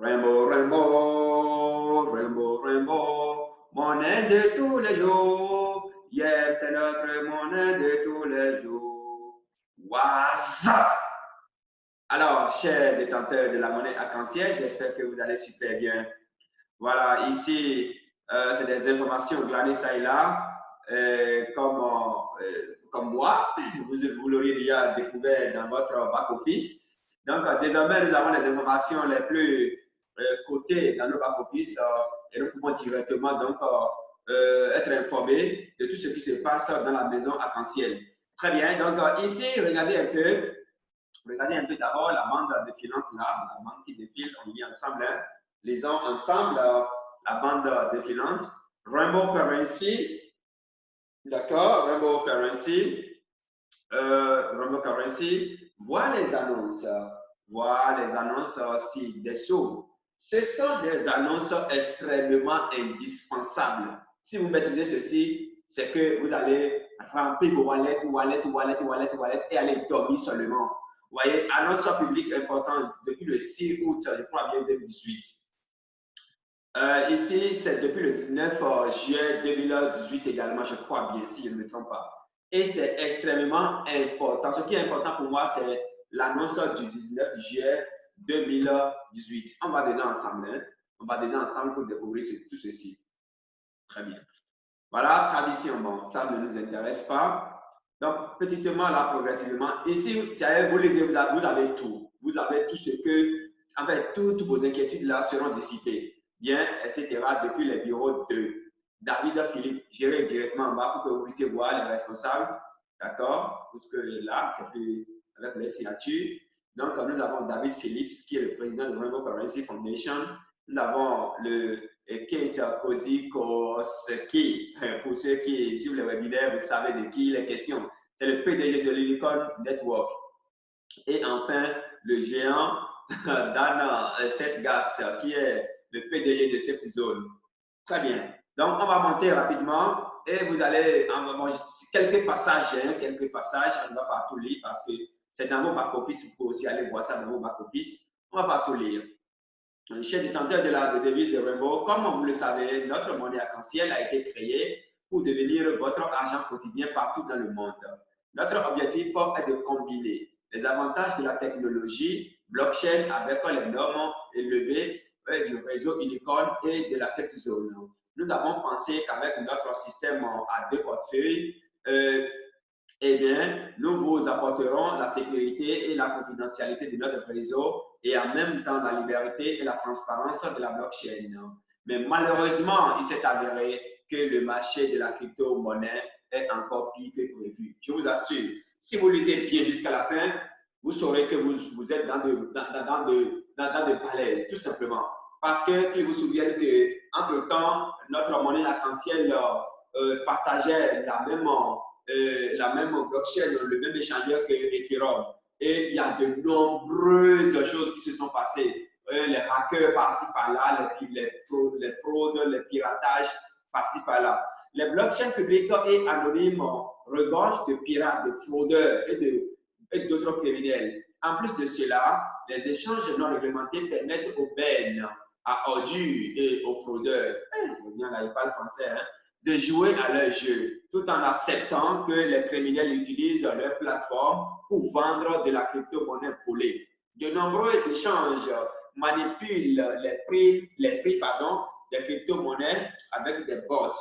Rainbow, rainbow, rainbow, rainbow, monnaie de tous les jours. Yes, c'est notre monnaie de tous les jours. What's up? Alors, chers détenteurs de la monnaie arc-en-ciel, j'espère que vous allez super bien. Voilà, ici, c'est des informations glanées ça et là, comme moi, vous l'auriez déjà découvert dans votre back-office. Donc, désormais, nous avons les informations les plus cotées dans nos back-office et nous pouvons directement donc être informés de tout ce qui se passe dans la maison arc-en-ciel. Très bien, donc ici, regardez un peu d'abord la bande défilante là, la bande qui défile, on lit ensemble, hein. Lisons ensemble la bande défilante. Rainbow Currency, d'accord, Rainbow Currency, Rainbow Currency, voit les annonces aussi dessous. Ce sont des annonces extrêmement indispensables. Si vous maîtrisez ceci, c'est que vous allez remplir vos wallets et aller dormir seulement. Vous voyez, annonce publique importante depuis le 6 août, je crois bien 2018. Ici, c'est depuis le 19 juillet 2018 également, je crois bien, si je ne me trompe pas. Et c'est extrêmement important. Ce qui est important pour moi, c'est l'annonce du 19 juillet 2018. On va dedans ensemble, hein? On va dedans ensemble pour découvrir tout ceci. Très bien. Voilà, tradition, bon, ça ne nous intéresse pas. Donc, petitement, là, progressivement. Ici, vous lisez, vous avez tout. Vous avez tout ce que, en fait, toutes vos inquiétudes là seront dissipées. Bien, etc. depuis les bureaux de David Philippe. J'irai directement en bas pour que vous puissiez voir les responsables. D'accord? Parce que là, c'est plus avec les signatures. Donc, nous avons David Phillips, qui est le président de Rainbow Currency Foundation. Nous avons le Kate Kozikowski. Pour ceux qui suivent le webinaire, vous savez de qui il est question. C'est le PDG de l'Unicorn Network. Et enfin, le géant Dan Setgast, qui est le PDG de cette zone. Très bien. Donc, on va monter rapidement et vous allez, quelques passages, on ne va pas tout lire parce que c'est dans vos back-office, il faut aussi aller voir ça dans vos back-office. On ne va pas tout lire. Chers détenteurs de la devise de Rainbow, comme vous le savez, notre monnaie arc-en-ciel a été créée pour devenir votre argent quotidien partout dans le monde. Notre objectif est de combiner les avantages de la technologie blockchain avec les normes élevées du réseau Unicorn et de la cette zone. Nous avons pensé qu'avec notre système à deux portefeuilles, eh bien, nous vous apporterons la sécurité et la confidentialité de notre réseau et en même temps la liberté et la transparence de la blockchain. Mais malheureusement, il s'est avéré que le marché de la crypto-monnaie est encore pire que prévu. Je vous assure, si vous lisez bien jusqu'à la fin, vous saurez que vous êtes dans de palaises, tout simplement. Parce que vous souviennent qu'entre-temps, notre monnaie arc-en-ciel partageait la même blockchain, le même échangeur que Ethereum. Et il y a de nombreuses choses qui se sont passées. Les hackers par-ci par-là, les fraudes, les piratages par-ci par-là. Les blockchains publiques et anonymes regorgent de pirates, de fraudeurs et d'autres criminels. En plus de cela, les échanges non réglementés permettent aux bennes, à ordures et aux fraudeurs, là, il parle français, hein, de jouer à leur jeu, tout en acceptant que les criminels utilisent leur plateforme pour vendre de la crypto-monnaie volée. De nombreux échanges manipulent les prix des crypto-monnaies avec des bots.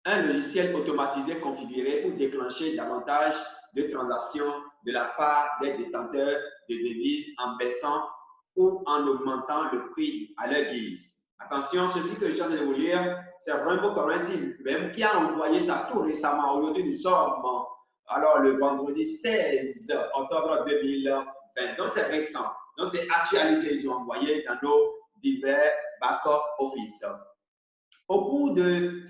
Un logiciel automatisé configuré pour déclencher davantage de transactions de la part des détenteurs de devises en baissant ou en augmentant le prix à leur guise. Attention, ceci que je viens de vous lire, c'est Rainbow Currency même qui a envoyé ça tout récemment. Aujourd'hui, nous sommes alors le vendredi 16 octobre 2020. Donc, c'est récent. Donc, c'est actualisé. Ils ont envoyé dans nos divers back-office. Au cours des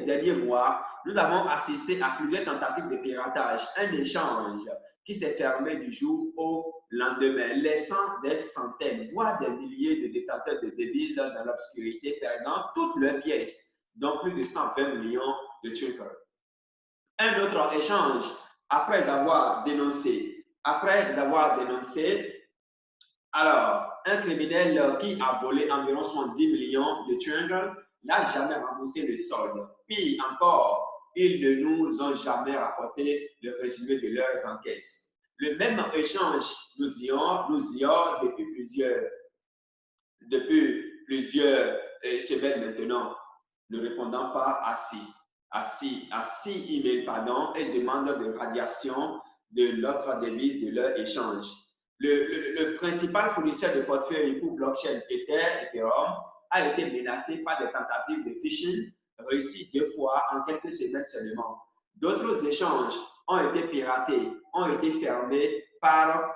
derniers mois, nous avons assisté à plusieurs tentatives de piratage, un échange qui s'est fermé du jour au lendemain, laissant des centaines, voire des milliers de détenteurs de devises dans l'obscurité, perdant toutes leurs pièces, dont plus de 120 millions de truckers. Un autre échange, après avoir dénoncé, alors, un criminel qui a volé environ 70 millions de Triangle n'a jamais remboursé le solde. Puis encore, ils ne nous ont jamais rapporté le résumé de leurs enquêtes. Le même échange, nous y avons depuis plusieurs semaines maintenant, ne répondant pas à six emails et demande de radiation de notre devise de leur échange. Le principal fournisseur de portefeuille pour blockchain Ethereum a été menacé par des tentatives de phishing réussies 2 fois en quelques semaines seulement. D'autres échanges ont été piratés, ont été fermés par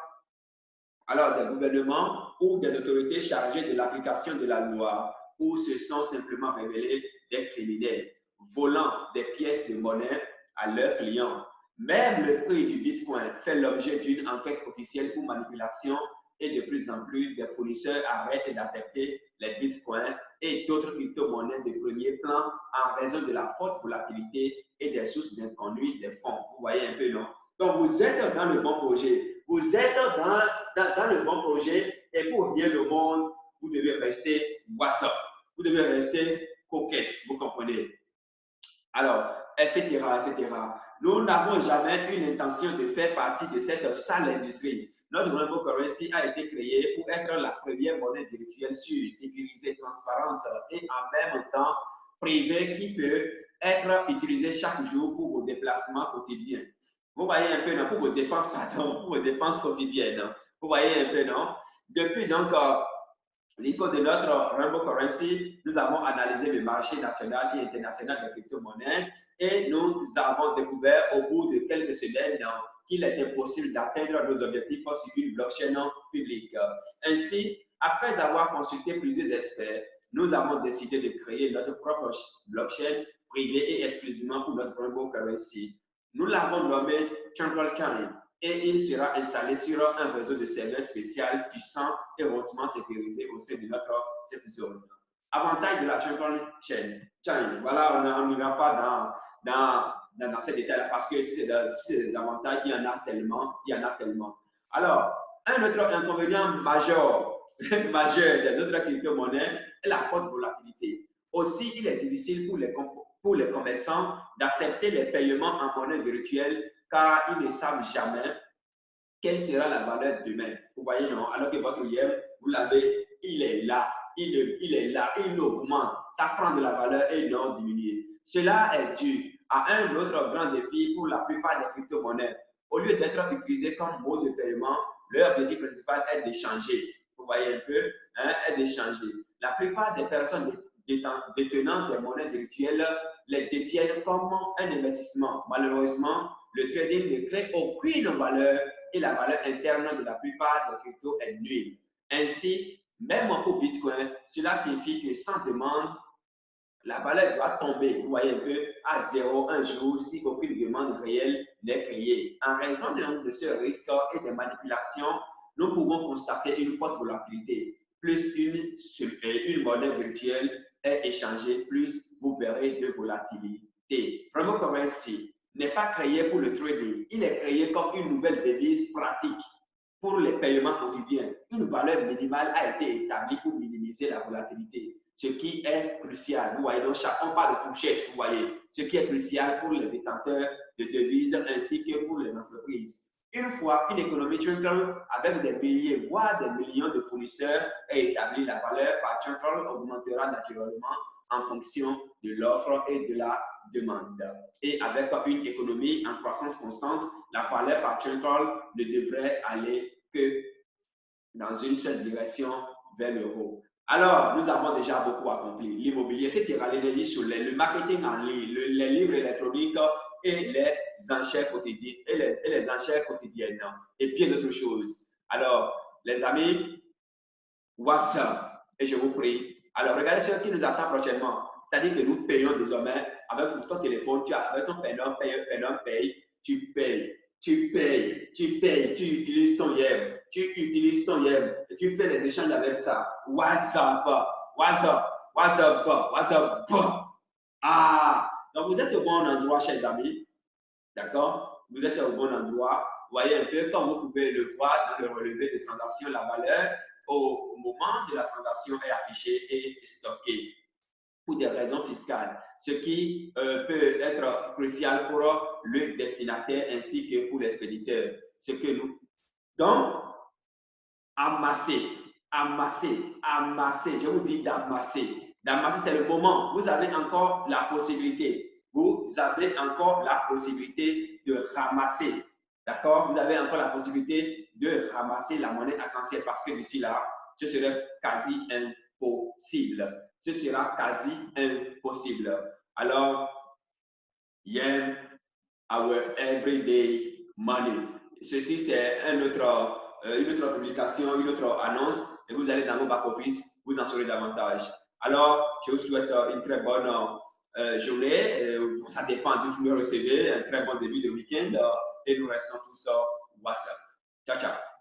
des gouvernements ou des autorités chargées de l'application de la loi, ou se sont simplement révélés des criminels, volant des pièces de monnaie à leurs clients. Même le prix du Bitcoin fait l'objet d'une enquête officielle pour manipulation et de plus en plus des fournisseurs arrêtent d'accepter les Bitcoins et d'autres crypto-monnaies de premier plan en raison de la forte volatilité et des sources inconnues des fonds. Vous voyez un peu, non? Donc, vous êtes dans le bon projet. Vous êtes dans le bon projet et pour bien le monde, vous devez rester WhatsApp. Vous devez rester coquette, vous comprenez? Alors, etc., etc. Nous n'avons jamais eu l'intention de faire partie de cette sale industrie. Notre Rainbow Currency a été créé pour être la première monnaie virtuelle sûre, sécurisée, transparente et en même temps privée qui peut être utilisée chaque jour pour vos déplacements quotidiens. Vous voyez un peu, non? Pour vos dépenses, pour vos dépenses quotidiennes. Vous voyez un peu, non? Depuis donc l'icône de notre Rainbow Currency, nous avons analysé le marché national et international des crypto-monnaies et nous avons découvert au bout de quelques semaines qu'il était possible d'atteindre nos objectifs sur une blockchain publique. Ainsi, après avoir consulté plusieurs experts, nous avons décidé de créer notre propre blockchain privée et exclusivement pour notre Rainbow Currency. Nous l'avons nommé TrumpleCoin et il sera installé sur un réseau de serveurs spécial, puissant et hautement sécurisé au sein de cette zone. Avantage de la TrumpleCoin. Voilà, on n'ira pas dans ces détails parce que si c'est des avantages, il y en a tellement. Alors, un autre inconvénient majeur des autres crypto-monnaies est la forte volatilité. Aussi, il est difficile pour les commerçants d'accepter les paiements en monnaie virtuelle car ils ne savent jamais quelle sera la valeur demain. Vous voyez, non? Alors que votre IEM, vous l'avez, il est là, il augmente, ça prend de la valeur et non diminue. Cela est dû à un autre grand défi pour la plupart des crypto-monnaies. Au lieu d'être utilisé comme mode de paiement, leur objectif principal est d'échanger. Vous voyez un peu, hein, est d'échanger. La plupart des personnes détenant des monnaies virtuelles les détiennent comme un investissement. Malheureusement, le trading ne crée aucune valeur et la valeur interne de la plupart des cryptos est nulle. Ainsi, même pour Bitcoin, cela signifie que sans demande, la valeur doit tomber, vous voyez un peu, à zéro un jour si aucune demande réelle n'est créée. En raison de ce risque et des manipulations, nous pouvons constater une forte volatilité. Plus une monnaie virtuelle est échangée, plus vous verrez de volatilité. Rainbow Currency n'est pas créé pour le trading, il est créé comme une nouvelle devise pratique pour les paiements quotidiens. Une valeur minimale a été établie pour minimiser la volatilité, ce qui est crucial. Vous voyez, donc on parle de fourchette, vous voyez, ce qui est crucial pour les détenteurs de devises ainsi que pour les entreprises. Une fois qu'une économie Triangle avec des milliers, voire des millions de fournisseurs est établie, la valeur par Triangle augmentera naturellement en fonction de l'offre et de la demande. Et avec une économie en croissance constante, la valeur par Triangle ne devrait aller que dans une seule direction vers le haut. Alors, nous avons déjà beaucoup accompli. L'immobilier, etc., l'énergie solaire, le marketing en ligne, les livres électroniques et les enchères quotidiennes et bien d'autres choses. Alors, les amis, WhatsApp, et je vous prie. Alors, regardez ce qui nous attend prochainement. C'est-à-dire que nous payons désormais avec ton téléphone, avec ton paye, tu payes, tu utilises ton IEM, et tu fais les échanges avec ça. WhatsApp. Ah, donc vous êtes au bon endroit, chers amis. D'accord? Vous êtes au bon endroit. Voyez un peu, comme vous pouvez le voir dans le relevé de transaction, la valeur au moment de la transaction est affiché et stocké pour des raisons fiscales, ce qui peut être crucial pour le destinataire ainsi que pour l'expéditeur. Ce que nous... Donc, amasser, je vous dis d'amasser. D'amasser, c'est le moment. Vous avez encore la possibilité. Vous avez encore la possibilité de ramasser. D'accord? Vous avez encore la possibilité de ramasser la monnaie arc-en-ciel parce que d'ici là, ce serait quasi impossible. Ce sera quasi impossible. Alors, yen, our everyday money. Ceci, c'est une autre publication, une autre annonce, et vous allez dans vos back-office, vous en saurez davantage. Alors, je vous souhaite une très bonne journée. Ça dépend d'où vous me recevez. Un très bon début de week-end et nous restons tous sur WhatsApp. Ciao, ciao.